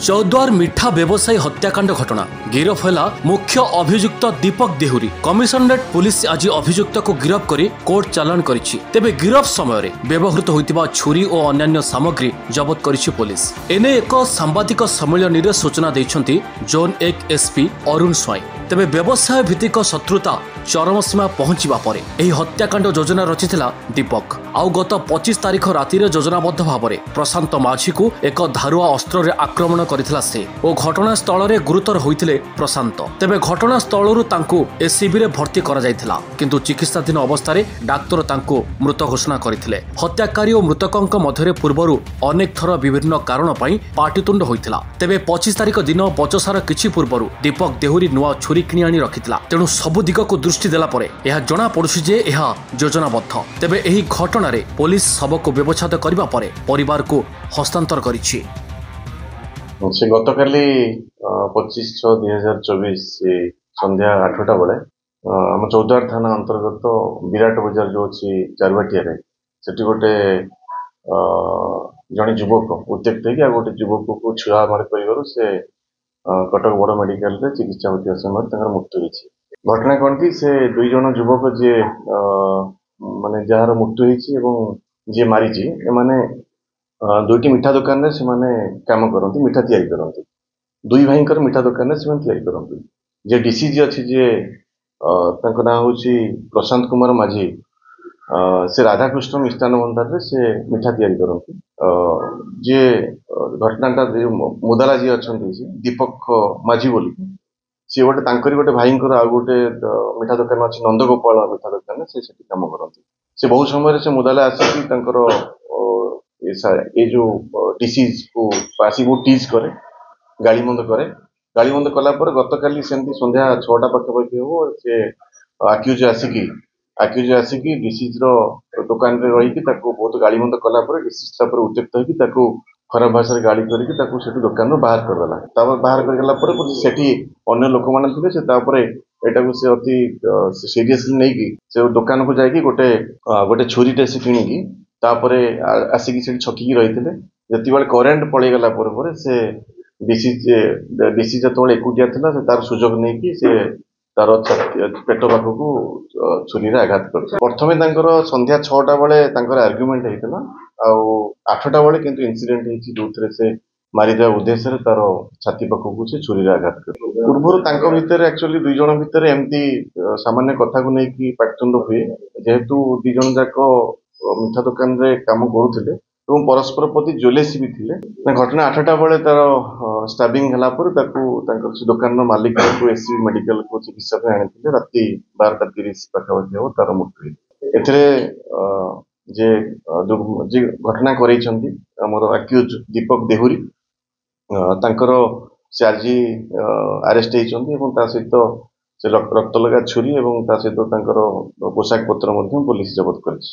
चौद्वार मिठा व्यवसायी हत्याकांड घटना गिरफ है मुख्य अभियुक्त दीपक देहुरी। कमिशनरेट पुलिस आज अभियुक्त को गिरफ कर कोर्ट चालान करिछि। तेबे गिरफ समय व्यवहृत होइतिबा छुरी और अन्य सामग्री जबत करिछि पुलिस। एने एक सांबादिक सम्मेलन में सूचना दैछंती जोन 1 एसपी अरुण स्वाई। तेबे व्यवसाय भित्तिक शत्रुता चरम सीमा पहुंचवा पर हत्याकांड योजना रचिथिला दीपक। आउ गत 25 तारिख राति योजनाबद्ध भाव में प्रशांत माझी को एक धारुआ अस्त्र आक्रमण करथिला से ओ घटनास्थल में गुरुतर होइथिले प्रशांत। तेबे घटनास्थल एसीबी रे भर्ती करा जायथिला, किंतु चिकित्साधीन अवस्था डाक्तर तांको मृत घोषणा करथिले। हत्याकारी और मृतकंक मध्य पूर्वरु अनेक थर विभिन्न कारण पई पाटितुंड होइथिला। तेबे 25 तारिख दिन बचसार किछि पूर्वरु दीपक देहुरी नुआ छुरी किनि आनी रखिथिला। तेणु सबु दिग को दृष्टि देला परे यह जना पड़ुछि जे यह योजनाबद्ध। तेबे एही घटना रे पुलिस शव को व्यवच्छेद करबा परे परिवार को हस्तांतर करिछि। से गतकाली 25/6/2024 संध्या 8टा बेले आम चौद्वार थाना अंतर्गत विराट बजार जो अच्छी चारबाटिया सेठी गोटे जड़े युवक उत्त्यक्त होगी गोटे युवक को छुआ मार कर से कटक बड़ मेडिकल रे चिकित्सा होता समय मृत्यु होती। घटना कौन कि से दुई जन युवक जी माने जार मृत्यु होती जी मारी एमाने दुईटी मिठा दुकान से काम करती मिठा तैयारी करती। दुई भाई मिठा दुकान से तैयारी करती। जे डीसीजी अच्छी जे ना हूँ प्रशांत कुमार माझी से राधाकृष्ण मिष्टान भंडार से मिठा तैयारी करती। जे घटनाटा मुदाला जी अच्छा दीपक माझी बोली सी गोटे भाई आ गोटे मिठा दुकान अच्छी नंदगोपाल मिठा दुकान से कम करती। से बहुत समय से मुदाला आसिक ये जो डिसीज को आसी बहुत टीज करे गाड़ीमंद करे। गाड़ीमंद कलापर गतकाली सेमती संध्या 6टा पाखापाखि हम से आक्यूज आसिक डिसीज दुकान रे रही बहुत गाड़ीमंद कलापर डिसीज उत्त्यक्त होगी खराब भाषा गाड़ी करके दुकान बाहर करदेला। बाहर करगला सेठी अन्य लोक मैंने थे से अति सीरियसली नहीं कि से दुकान को जाकि गोटे छुरीटे से किणिकी आसिक छकी रही थे। जिते करेन्ट पलैगला से डीसी जो एकुटिया था तार सुजोग नहीं कि से तार पेट पाखक छुरी आघात कर प्रथमे संध्या 6टा बेले आर्ग्युमेंट होता 8टा बेले किंतु इंसिडेंट जो से मारिदा उद्देश्य तार छाती पाखक से छुरी आघात कर पूर्व भितर एक्चुअली दुई जन भितर एमती सामान्य कथा को लेकिन पाटितुंड हुए जेहेतु दी जन जाक मिठा दुकान रे काम करुले और परस्पर प्रति ज्वेलेसी भी थिले। घटना 8टा बेले तार स्टाबिंग हला पर से दुकान मालिक को एससीबी मेडिकल को चिकित्सा पे आनी राति 12:30 पाखापाखि हम तार मृत्यु। एथिरे जे घटना करैछंती हमर अक्यूज दीपक देहुरी से आज अरेस्ट होइछंती एवं ता सहित से रक्त लगा छुरी एवं ता सहित पोशाक पत्र पुलिस जबत करिछि।